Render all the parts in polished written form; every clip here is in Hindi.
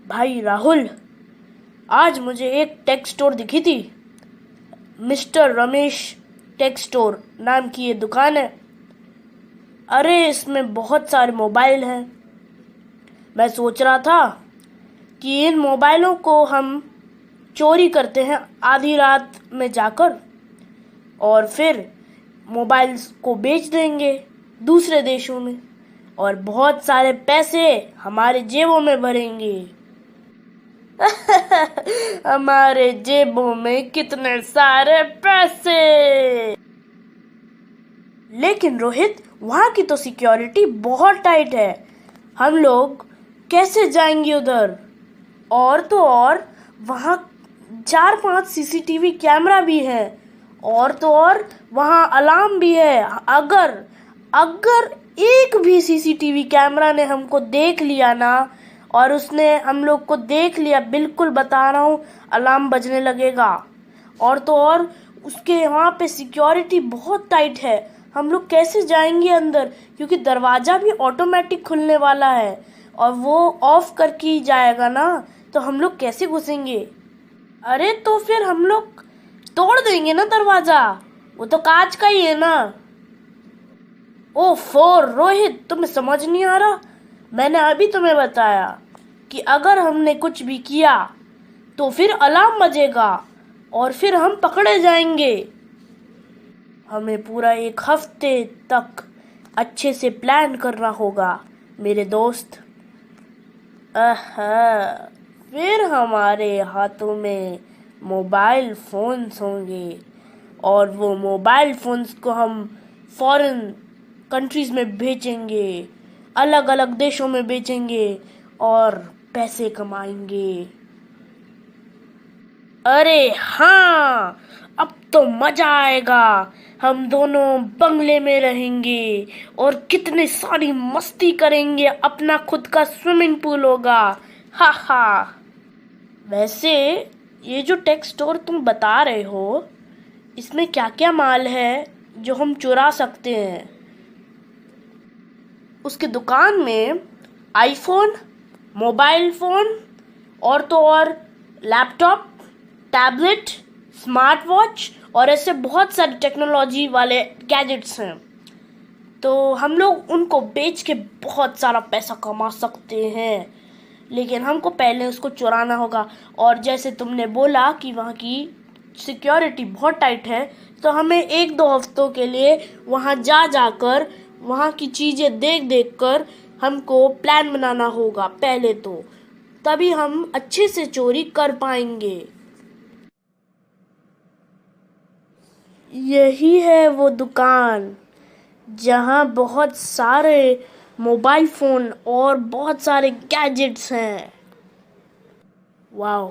भाई राहुल, आज मुझे एक टेक स्टोर दिखी थी। मिस्टर रमेश टेक स्टोर नाम की ये दुकान है। अरे इसमें बहुत सारे मोबाइल हैं। मैं सोच रहा था कि इन मोबाइलों को हम चोरी करते हैं आधी रात में जाकर, और फिर मोबाइल्स को बेच देंगे दूसरे देशों में, और बहुत सारे पैसे हमारे जेबों में भरेंगे। हमारे जेबों में कितने सारे पैसे। लेकिन रोहित, वहां की तो सिक्योरिटी बहुत टाइट है। हम लोग कैसे जाएंगे उधर? और तो और वहां 4-5 सीसीटीवी कैमरा भी है, और तो और वहां अलार्म भी है। अगर अगर एक भी सीसीटीवी कैमरा ने हमको देख लिया ना, और उसने हम लोग को देख लिया, बिल्कुल बता रहा हूँ, अलार्म बजने लगेगा। और तो और उसके वहाँ पे सिक्योरिटी बहुत टाइट है। हम लोग कैसे जाएंगे अंदर? क्योंकि दरवाज़ा भी ऑटोमेटिक खुलने वाला है, और वो ऑफ करके ही जाएगा ना, तो हम लोग कैसे घुसेंगे? अरे तो फिर हम लोग तोड़ देंगे ना दरवाज़ा, वो तो कांच का ही है ना। ओफो रोहित, तुम्हें समझ नहीं आ रहा? मैंने अभी तुम्हें बताया कि अगर हमने कुछ भी किया तो फिर अलार्म बजेगा, और फिर हम पकड़े जाएंगे। हमें पूरा 1 हफ्ते तक अच्छे से प्लान करना होगा मेरे दोस्त। फिर हमारे हाथों में मोबाइल फोन्स होंगे, और वो मोबाइल फोन्स को हम फॉरेन कंट्रीज में बेचेंगे, अलग अलग देशों में बेचेंगे, और पैसे कमाएंगे। अरे हाँ, अब तो मजा आएगा। हम दोनों बंगले में रहेंगे और कितनी सारी मस्ती करेंगे। अपना खुद का स्विमिंग पूल होगा। हा हा। वैसे ये जो टेक स्टोर तुम बता रहे हो, इसमें क्या क्या माल है जो हम चुरा सकते हैं? उसकी दुकान में आईफोन, मोबाइल फोन, और तो और लैपटॉप, टैबलेट, स्मार्ट वॉच, और ऐसे बहुत सारे टेक्नोलॉजी वाले गैजेट्स हैं। तो हम लोग उनको बेच के बहुत सारा पैसा कमा सकते हैं, लेकिन हमको पहले उसको चुराना होगा। और जैसे तुमने बोला कि वहाँ की सिक्योरिटी बहुत टाइट है, तो हमें 1-2 हफ्तों के लिए वहाँ जाकर वहाँ की चीज़ें देख कर हमको प्लान बनाना होगा पहले, तो तभी हम अच्छे से चोरी कर पाएंगे। यही है वो दुकान जहाँ बहुत सारे मोबाइल फ़ोन और बहुत सारे गैजेट्स हैं। वाह,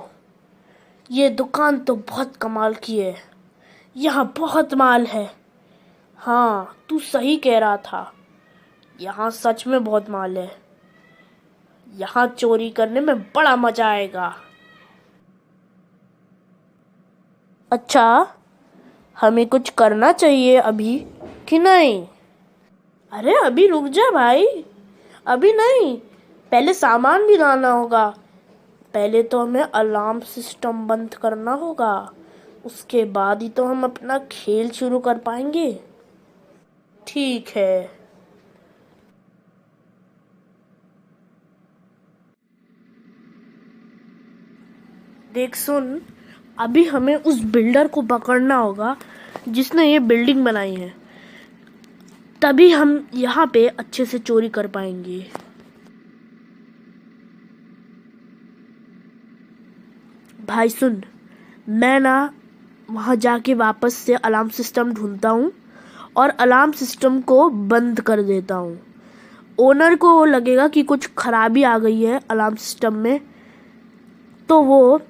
ये दुकान तो बहुत कमाल की है। यहाँ बहुत माल है। हाँ, तू सही कह रहा था। यहाँ सच में बहुत माल है। यहाँ चोरी करने में बड़ा मजा आएगा। अच्छा, हमें कुछ करना चाहिए अभी कि नहीं? अरे अभी रुक जा भाई, अभी नहीं। पहले सामान भी लाना होगा। पहले तो हमें अलार्म सिस्टम बंद करना होगा, उसके बाद ही तो हम अपना खेल शुरू कर पाएंगे। ठीक है। देख सुन, अभी हमें उस बिल्डर को पकड़ना होगा जिसने ये बिल्डिंग बनाई है, तभी हम यहाँ पे अच्छे से चोरी कर पाएंगे। भाई सुन, मैं ना वहाँ जाके वापस से अलार्म सिस्टम ढूंढता हूँ, और अलार्म सिस्टम को बंद कर देता हूँ। ओनर को लगेगा कि कुछ खराबी आ गई है अलार्म सिस्टम में, तो वो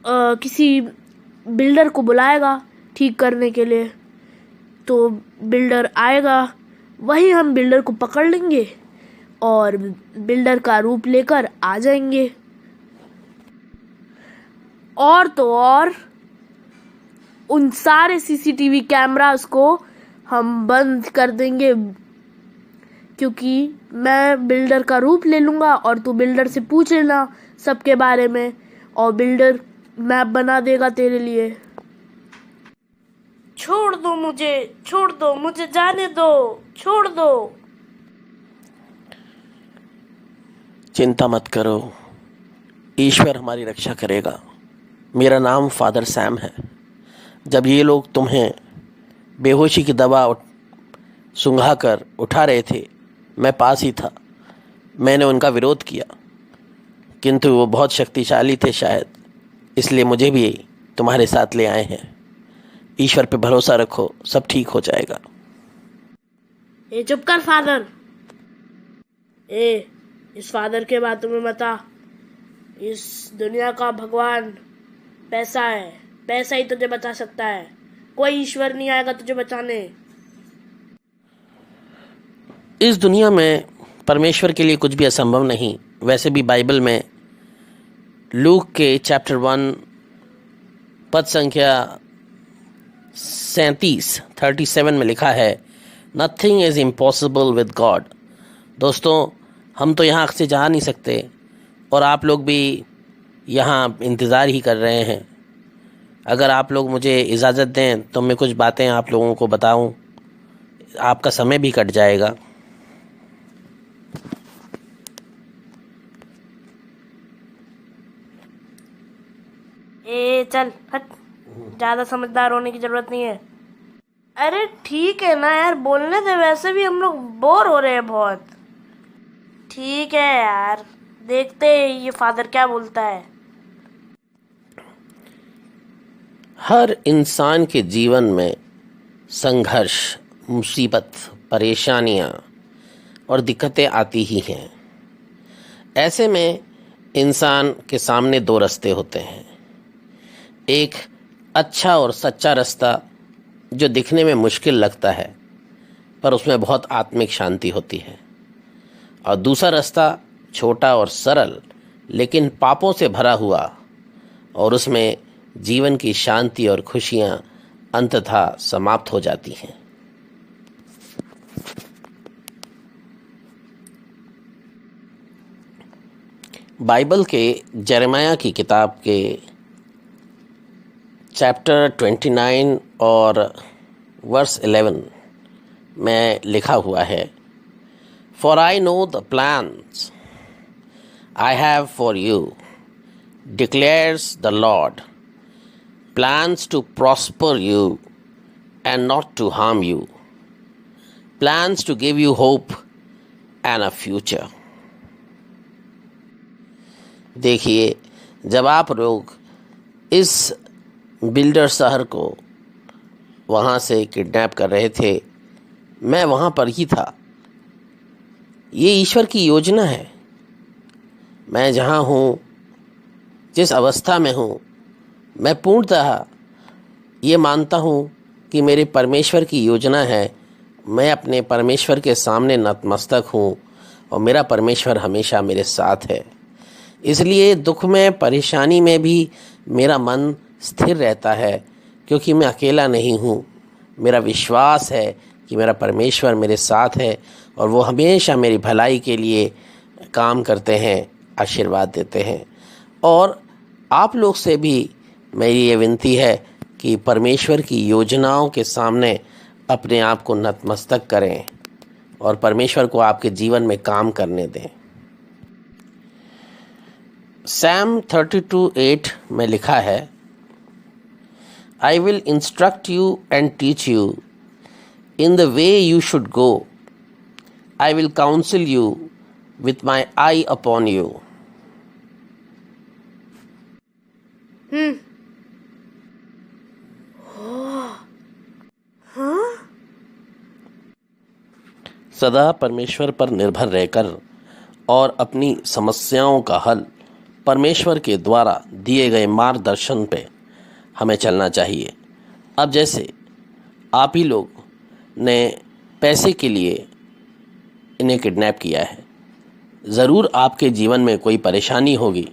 किसी बिल्डर को बुलाएगा ठीक करने के लिए। तो बिल्डर आएगा, वही हम बिल्डर को पकड़ लेंगे और बिल्डर का रूप लेकर आ जाएंगे। और तो और उन सारे सीसीटीवी कैमरास को हम बंद कर देंगे, क्योंकि मैं बिल्डर का रूप ले लूँगा और तू बिल्डर से पूछ लेना सबके बारे में, और बिल्डर मैप बना देगा तेरे लिए। छोड़ दो मुझे जाने दो, छोड़ दो। चिंता मत करो, ईश्वर हमारी रक्षा करेगा। मेरा नाम फादर सैम है। जब ये लोग तुम्हें बेहोशी की दवा सुंघा कर उठा रहे थे, मैं पास ही था। मैंने उनका विरोध किया, किंतु वो बहुत शक्तिशाली थे शायद, इसलिए मुझे भी तुम्हारे साथ ले आए हैं। ईश्वर पे भरोसा रखो, सब ठीक हो जाएगा। ए चुप कर फादर। इस फादर के बातों में मत आ। इस दुनिया का भगवान पैसा है, पैसा ही तुझे बचा सकता है, कोई ईश्वर नहीं आएगा तुझे बचाने। इस दुनिया में परमेश्वर के लिए कुछ भी असंभव नहीं। वैसे भी बाइबल में लूक के चैप्टर 1 पद संख्या 37 में लिखा है, nothing is impossible with God. दोस्तों, हम तो यहाँ से जा नहीं सकते, और आप लोग भी यहाँ इंतज़ार ही कर रहे हैं। अगर आप लोग मुझे इजाज़त दें तो मैं कुछ बातें आप लोगों को बताऊं, आपका समय भी कट जाएगा। चल हट, ज़्यादा समझदार होने की ज़रूरत नहीं है। अरे ठीक है ना यार, बोलने दे, वैसे भी हम लोग बोर हो रहे हैं बहुत। ठीक है यार, देखते हैं ये फादर क्या बोलता है। हर इंसान के जीवन में संघर्ष, मुसीबत, परेशानियां और दिक्कतें आती ही हैं। ऐसे में इंसान के सामने दो रास्ते होते हैं। एक अच्छा और सच्चा रास्ता जो दिखने में मुश्किल लगता है, पर उसमें बहुत आत्मिक शांति होती है, और दूसरा रास्ता छोटा और सरल लेकिन पापों से भरा हुआ, और उसमें जीवन की शांति और खुशियां अंततः समाप्त हो जाती हैं। बाइबल के यिर्मयाह की किताब के चैप्टर 29 और वर्स 11 में लिखा हुआ है, For I know the plans I have for you, declares the Lord, plans to prosper you and not to harm you, plans to give you hope and a future. देखिए, जब आप लोग इस बिल्डर शहर को वहाँ से किडनैप कर रहे थे, मैं वहाँ पर ही था। ये ईश्वर की योजना है। मैं जहाँ हूँ, जिस अवस्था में हूँ, मैं पूर्णतः ये मानता हूँ कि मेरे परमेश्वर की योजना है। मैं अपने परमेश्वर के सामने नतमस्तक हूँ, और मेरा परमेश्वर हमेशा मेरे साथ है। इसलिए दुख में, परेशानी में भी मेरा मन स्थिर रहता है, क्योंकि मैं अकेला नहीं हूँ। मेरा विश्वास है कि मेरा परमेश्वर मेरे साथ है, और वो हमेशा मेरी भलाई के लिए काम करते हैं, आशीर्वाद देते हैं। और आप लोग से भी मेरी ये विनती है कि परमेश्वर की योजनाओं के सामने अपने आप को नतमस्तक करें, और परमेश्वर को आपके जीवन में काम करने दें। Psalm 32:8 में लिखा है, I will instruct you and teach you in the way you should go. I will counsel you with my eye upon you. सदा परमेश्वर पर निर्भर रहकर और अपनी समस्याओं का हल परमेश्वर के द्वारा दिए गए मार्गदर्शन पे हमें चलना चाहिए। अब जैसे आप ही लोग ने पैसे के लिए इन्हें किडनैप किया है, ज़रूर आपके जीवन में कोई परेशानी होगी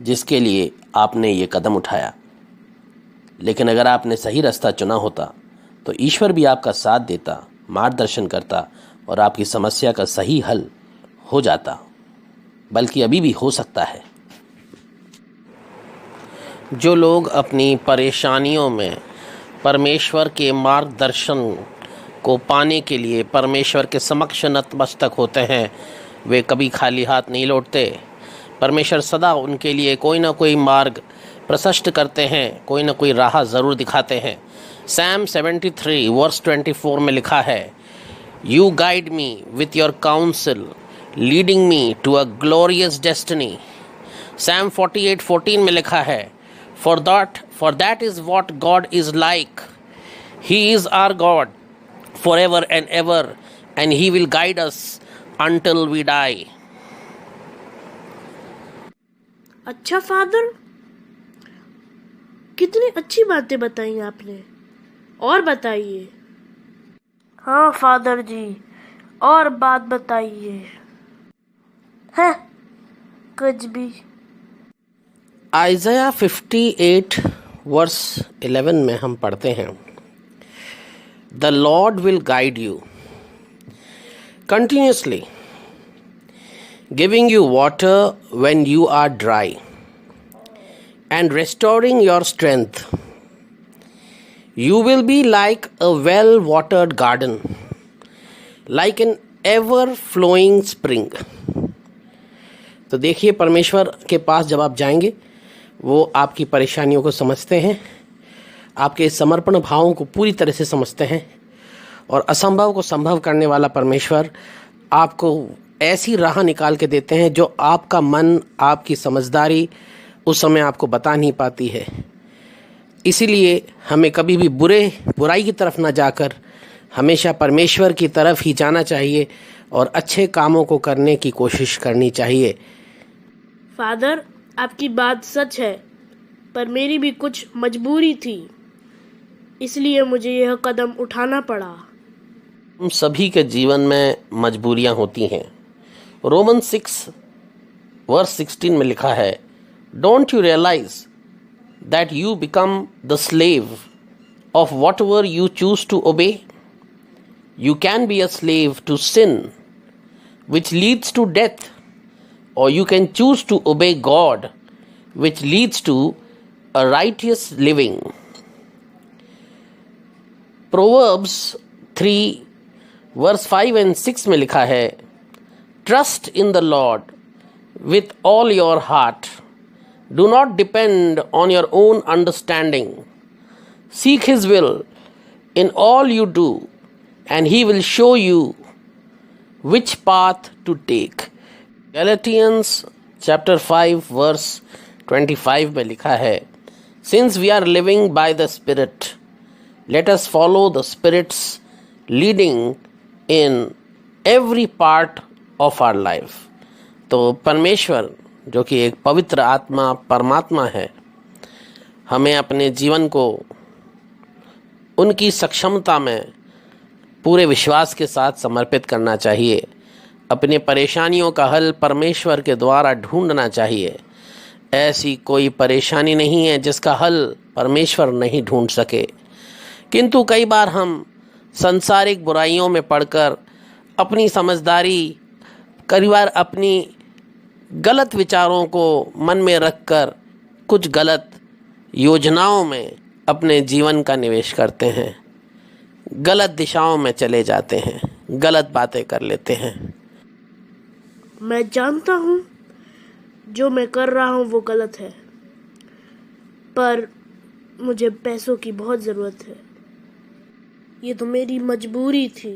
जिसके लिए आपने ये कदम उठाया। लेकिन अगर आपने सही रास्ता चुना होता तो ईश्वर भी आपका साथ देता, मार्गदर्शन करता, और आपकी समस्या का सही हल हो जाता। बल्कि अभी भी हो सकता है। जो लोग अपनी परेशानियों में परमेश्वर के मार्गदर्शन को पाने के लिए परमेश्वर के समक्ष नतमस्तक होते हैं, वे कभी खाली हाथ नहीं लौटते। परमेश्वर सदा उनके लिए कोई ना कोई मार्ग प्रशस्त करते हैं, कोई ना कोई राह ज़रूर दिखाते हैं। सैम 73 वर्स 24 में लिखा है, you guide me with your counsel leading me to a glorious destiny. Psalm 48:14 में लिखा है, For that is what God is like. He is our God forever and ever, and He will guide us until we die. अच्छा फादर, कितनी अच्छी बातें बताई आपने। और बताइए। हाँ फादर जी, और बात बताइए। है कुछ भी। आइज़ाया 58 वर्स 11 में हम पढ़ते हैं, the lord will guide you continuously, giving you water when you are dry and restoring your strength. You will be like a well-watered garden, like an ever-flowing spring. तो देखिए, परमेश्वर के पास जब आप जाएंगे, वो आपकी परेशानियों को समझते हैं, आपके समर्पण भावों को पूरी तरह से समझते हैं, और असंभव को संभव करने वाला परमेश्वर आपको ऐसी राह निकाल के देते हैं जो आपका मन, आपकी समझदारी उस समय आपको बता नहीं पाती है। इसीलिए हमें कभी भी बुराई की तरफ ना जाकर हमेशा परमेश्वर की तरफ ही जाना चाहिए और अच्छे कामों को करने की कोशिश करनी चाहिए। फादर, आपकी बात सच है, पर मेरी भी कुछ मजबूरी थी, इसलिए मुझे यह कदम उठाना पड़ा। हम सभी के जीवन में मजबूरियां होती हैं। रोमन 6 वर्स 16 में लिखा है, don't you realise that you become the slave of whatever you choose to obey. You can be a slave to sin which leads to death, or you can choose to obey God, which leads to a righteous living. Proverbs 3 verse 5 and 6 में लिखा है, Trust in the Lord with all your heart. Do not depend on your own understanding. Seek His will in all you do, and He will show you which path to take. Galatians chapter 5 verse 25 में लिखा है, Since we are living by the Spirit, let us follow the Spirit's leading in every part of our life. तो परमेश्वर जो कि एक पवित्र आत्मा परमात्मा है, हमें अपने जीवन को उनकी सक्षमता में पूरे विश्वास के साथ समर्पित करना चाहिए। अपने परेशानियों का हल परमेश्वर के द्वारा ढूंढना चाहिए। ऐसी कोई परेशानी नहीं है जिसका हल परमेश्वर नहीं ढूंढ सके, किंतु कई बार हम सांसारिक बुराइयों में पड़कर अपनी समझदारी, कई बार अपनी गलत विचारों को मन में रखकर कुछ गलत योजनाओं में अपने जीवन का निवेश करते हैं, गलत दिशाओं में चले जाते हैं, गलत बातें कर लेते हैं। मैं जानता हूँ जो मैं कर रहा हूँ वो गलत है, पर मुझे पैसों की बहुत ज़रूरत है। ये तो मेरी मजबूरी थी।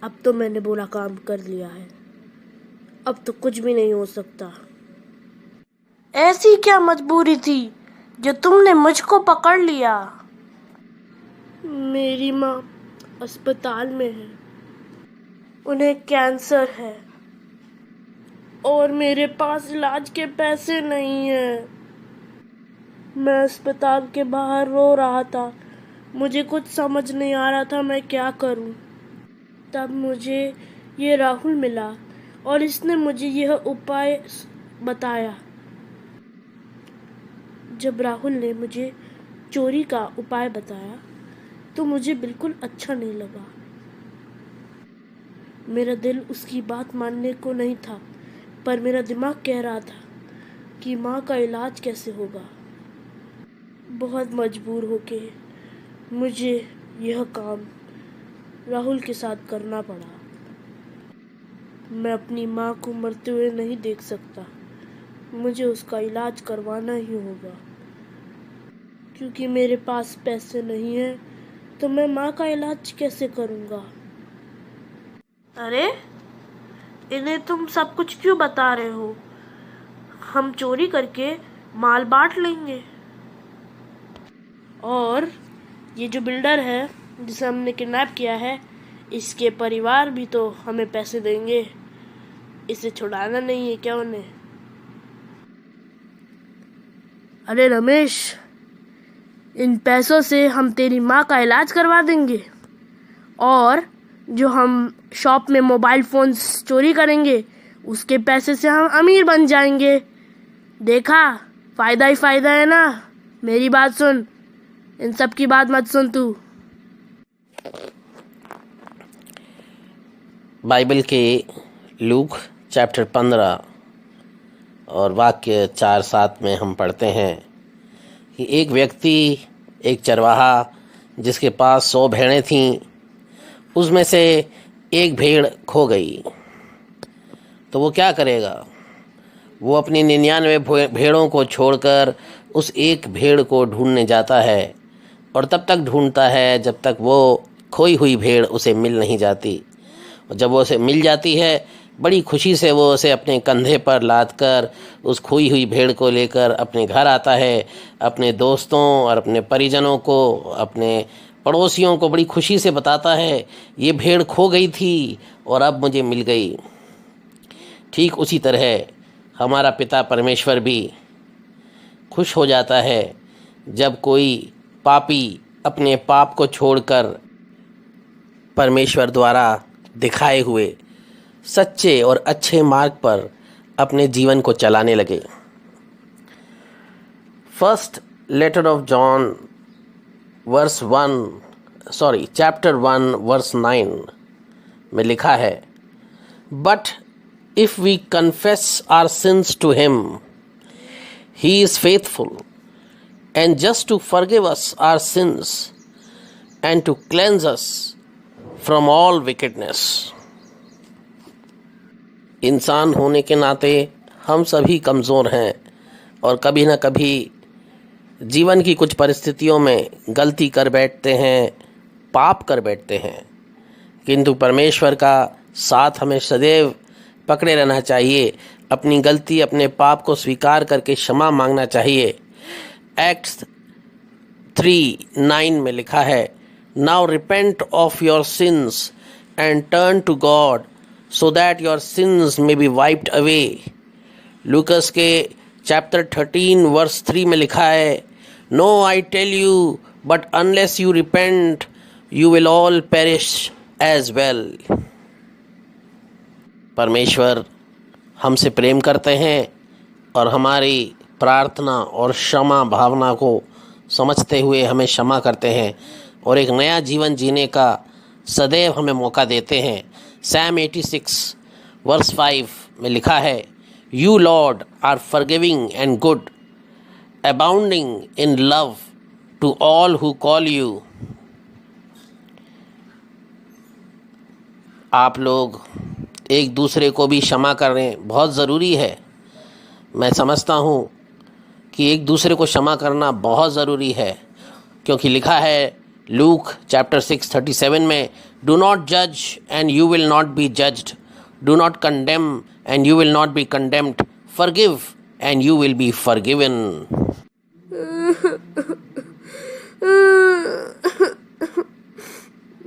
अब तो मैंने बुरा काम कर लिया है, अब तो कुछ भी नहीं हो सकता। ऐसी क्या मजबूरी थी जो तुमने मुझको पकड़ लिया? मेरी माँ अस्पताल में है, उन्हें कैंसर है और मेरे पास इलाज के पैसे नहीं हैं। मैं अस्पताल के बाहर रो रहा था, मुझे कुछ समझ नहीं आ रहा था मैं क्या करूं। तब मुझे ये राहुल मिला और इसने मुझे यह उपाय बताया। जब राहुल ने मुझे चोरी का उपाय बताया तो मुझे बिल्कुल अच्छा नहीं लगा। मेरा दिल उसकी बात मानने को नहीं था, पर मेरा दिमाग कह रहा था कि माँ का इलाज कैसे होगा। बहुत मजबूर होके मुझे यह काम राहुल के साथ करना पड़ा। मैं अपनी माँ को मरते हुए नहीं देख सकता। मुझे उसका इलाज करवाना ही होगा। क्योंकि मेरे पास पैसे नहीं हैं, तो मैं माँ का इलाज कैसे करूँगा? अरे, इन्हें तुम सब कुछ क्यों बता रहे हो? हम चोरी करके माल बांट लेंगे। और ये जो बिल्डर है जिसे हमने किडनैप किया है, इसके परिवार भी तो हमें पैसे देंगे। इसे छुड़ाना नहीं है क्या उन्हें? अरे रमेश, इन पैसों से हम तेरी माँ का इलाज करवा देंगे, और जो हम शॉप में मोबाइल फोन्स चोरी करेंगे उसके पैसे से हम अमीर बन जाएंगे। देखा, फायदा ही फायदा है ना। मेरी बात सुन, इन सब की बात मत सुन तू। बाइबल के लूक चैप्टर 15 और वाक्य 4-7 में हम पढ़ते हैं कि एक व्यक्ति, एक चरवाहा जिसके पास 100 भेड़ें थीं, उसमें से एक भेड़ खो गई। तो वो क्या करेगा? वो अपनी 99 भेड़ों को छोड़कर उस एक भेड़ को ढूंढने जाता है, और तब तक ढूंढता है जब तक वो खोई हुई भेड़ उसे मिल नहीं जाती। और जब वो उसे मिल जाती है, बड़ी खुशी से वो उसे अपने कंधे पर लाद कर उस खोई हुई भेड़ को लेकर अपने घर आता है। अपने दोस्तों और अपने परिजनों को, अपने पड़ोसियों को बड़ी खुशी से बताता है, ये भेड़ खो गई थी और अब मुझे मिल गई। ठीक उसी तरह हमारा पिता परमेश्वर भी खुश हो जाता है जब कोई पापी अपने पाप को छोड़कर परमेश्वर द्वारा दिखाए हुए सच्चे और अच्छे मार्ग पर अपने जीवन को चलाने लगे। First letter of John chapter 1 verse 9 में लिखा है, but if we confess our sins to him, he is faithful and just to forgive us our sins and to cleanse us from all wickedness. इंसान होने के नाते हम सभी कमज़ोर हैं और कभी ना कभी जीवन की कुछ परिस्थितियों में गलती कर बैठते हैं, पाप कर बैठते हैं। किंतु परमेश्वर का साथ हमें सदैव पकड़े रहना चाहिए। अपनी गलती, अपने पाप को स्वीकार करके क्षमा मांगना चाहिए। एक्ट्स 3:9 में लिखा है, now repent of your sins and turn to God so that your sins may be wiped away. Lucas के चैप्टर 13 वर्स 3 में लिखा है, no I tell you but unless you repent you will all perish as well. परमेश्वर हमसे प्रेम करते हैं और हमारी प्रार्थना और क्षमा भावना को समझते हुए हमें क्षमा करते हैं और एक नया जीवन जीने का सदैव हमें मौका देते हैं। सैम 86 वर्स 5 में लिखा है, you lord are forgiving and good, abounding in love to all who call you. आप लोग एक दूसरे को भी क्षमा करें, बहुत ज़रूरी है। मैं समझता हूँ कि एक दूसरे को क्षमा करना बहुत ज़रूरी है, क्योंकि लिखा है लूक चैप्टर 6:37 में, डू नॉट जज and you will not be judged, do not condemn and you will not be condemned, forgive and you will be forgiven.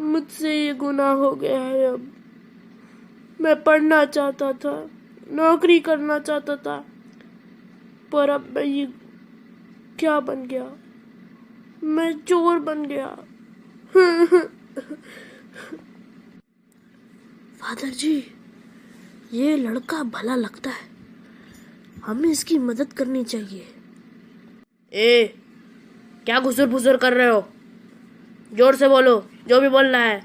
मुझसे ये गुनाह हो गया है। अब मैं पढ़ना चाहता था, नौकरी करना चाहता था, पर अब मैं ये क्या बन गया? मैं चोर बन गया। फादर जी, ये लड़का भला लगता है, हमें इसकी मदद करनी चाहिए। ए, क्या घुसुर फुसुर कर रहे हो? जोर से बोलो, जो भी बोलना है।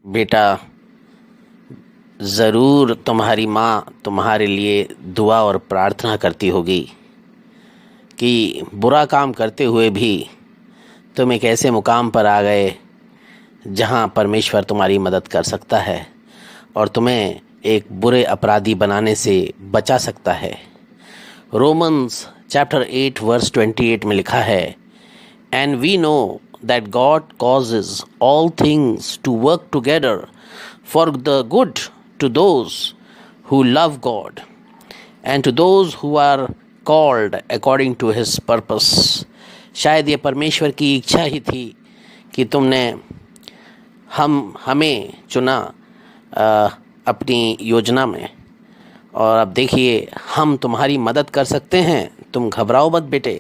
बेटा, ज़रूर तुम्हारी माँ तुम्हारे लिए दुआ और प्रार्थना करती होगी कि बुरा काम करते हुए भी तुम एक ऐसे मुकाम पर आ गए जहाँ परमेश्वर तुम्हारी मदद कर सकता है और तुम्हें एक बुरे अपराधी बनाने से बचा सकता है। रोमन्स चैप्टर 8 वर्स 28 में लिखा है, and we know that God causes all things to work together for the good to those who love God and to those who are called according to his purpose. शायद ये परमेश्वर की इच्छा ही थी कि तुमने हमें चुना अपनी योजना में, और अब देखिए हम तुम्हारी मदद कर सकते हैं। तुम घबराओ मत बेटे,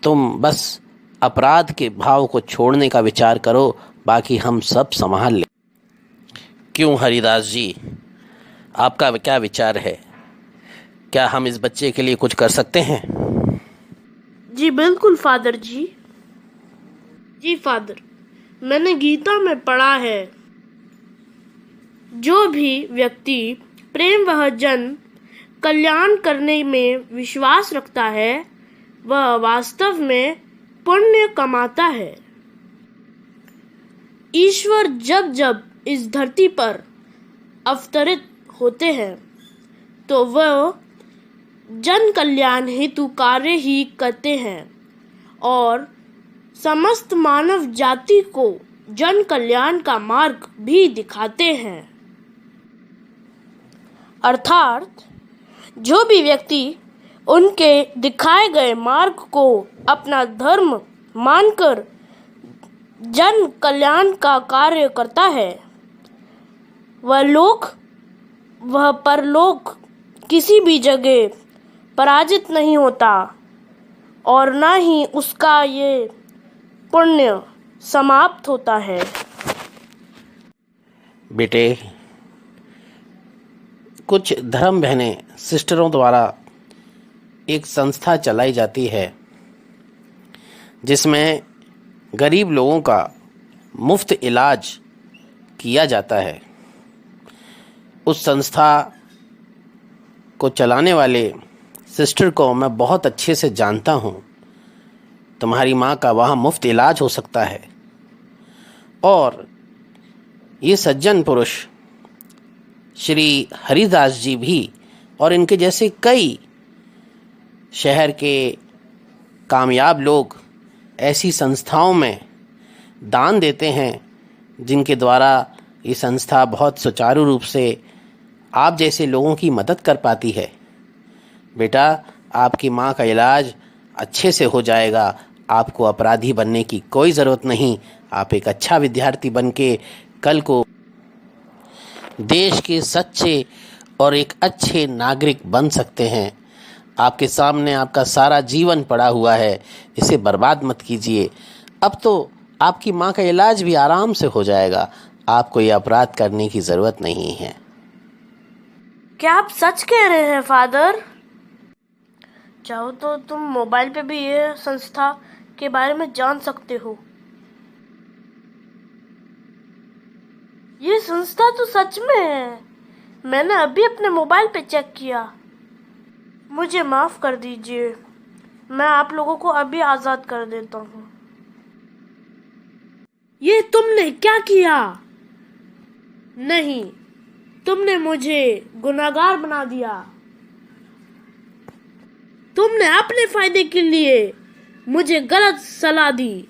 तुम बस अपराध के भाव को छोड़ने का विचार करो, बाकी हम सब संभाल लें। क्यों हरिदास जी, आपका क्या विचार है? क्या हम इस बच्चे के लिए कुछ कर सकते हैं? जी बिल्कुल फादर जी। जी फादर, मैंने गीता में पढ़ा है, जो भी व्यक्ति प्रेम व जन कल्याण करने में विश्वास रखता है वह वास्तव में पुण्य कमाता है। ईश्वर जब जब इस धरती पर अवतरित होते हैं तो वह जन कल्याण हेतु कार्य ही करते हैं और समस्त मानव जाति को जन कल्याण का मार्ग भी दिखाते हैं। अर्थात जो भी व्यक्ति उनके दिखाए गए मार्ग को अपना धर्म मानकर जन कल्याण का कार्य करता है, वह परलोक किसी भी जगह पराजित नहीं होता और न ही उसका ये पुण्य समाप्त होता है। बेटे, कुछ धर्म बहनें सिस्टरों द्वारा एक संस्था चलाई जाती है जिसमें गरीब लोगों का मुफ्त इलाज किया जाता है। उस संस्था को चलाने वाले सिस्टर को मैं बहुत अच्छे से जानता हूँ। तुम्हारी माँ का वहाँ मुफ्त इलाज हो सकता है और ये सज्जन पुरुष श्री हरिदास जी भी और इनके जैसे कई शहर के कामयाब लोग ऐसी संस्थाओं में दान देते हैं जिनके द्वारा ये संस्था बहुत सुचारू रूप से आप जैसे लोगों की मदद कर पाती है। बेटा, आपकी माँ का इलाज अच्छे से हो जाएगा। आपको अपराधी बनने की कोई ज़रूरत नहीं। आप एक अच्छा विद्यार्थी बन के कल को देश के सच्चे और एक अच्छे नागरिक बन सकते हैं। आपके सामने आपका सारा जीवन पड़ा हुआ है, इसे बर्बाद मत कीजिए। अब तो आपकी माँ का इलाज भी आराम से हो जाएगा। आपको ये अपराध करने की ज़रूरत नहीं है। क्या आप सच कह रहे हैं फादर? चाहो तो तुम मोबाइल पे भी ये संस्था के बारे में जान सकते हो। ये संस्था तो सच में है, मैंने अभी अपने मोबाइल पे चेक किया। मुझे माफ कर दीजिए, मैं आप लोगों को अभी आजाद कर देता हूँ। ये तुमने क्या किया? नहीं, तुमने मुझे गुनाहगार बना दिया। तुमने अपने फायदे के लिए मुझे गलत सलाह दी।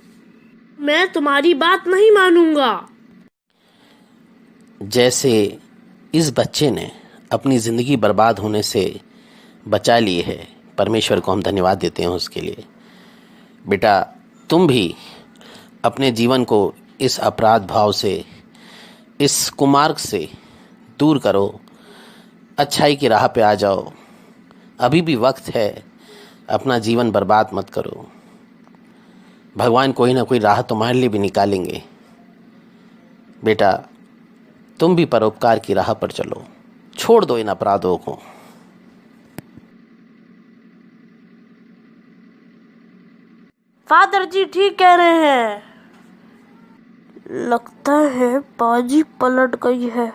मैं तुम्हारी बात नहीं मानूंगा। जैसे इस बच्चे ने अपनी ज़िंदगी बर्बाद होने से बचा ली है, परमेश्वर को हम धन्यवाद देते हैं उसके लिए। बेटा, तुम भी अपने जीवन को इस अपराध भाव से, इस कुमार्ग से दूर करो, अच्छाई की राह पे आ जाओ। अभी भी वक्त है, अपना जीवन बर्बाद मत करो। भगवान कोई ना कोई राह तुम्हारे लिए भी निकालेंगे। बेटा, तुम भी परोपकार की राह पर चलो, छोड़ दो इन अपराधों को। फादर जी ठीक कह रहे हैं। लगता है बाजी पलट गई है।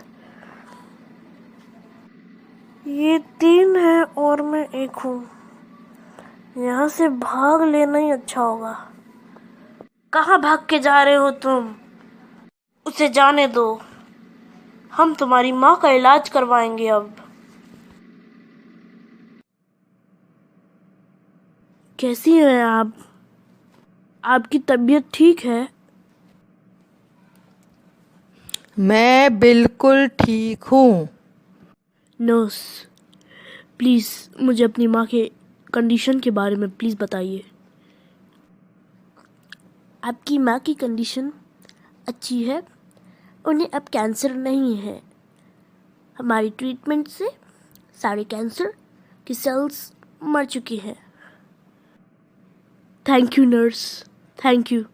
ये 3 है और मैं 1 हूँ। यहाँ से भाग लेना ही अच्छा होगा। कहाँ भाग के जा रहे हो तुम? उसे जाने दो, हम तुम्हारी माँ का इलाज करवाएंगे अब। कैसी हैं आप? आपकी तबीयत ठीक है? मैं बिल्कुल ठीक हूँ। नर्स, प्लीज़ मुझे अपनी माँ के कंडीशन के बारे में प्लीज़ बताइए। आपकी माँ की कंडीशन अच्छी है, उन्हें अब कैंसर नहीं है। हमारी ट्रीटमेंट से सारे कैंसर की सेल्स मर चुकी हैं। Thank you nurse, thank you.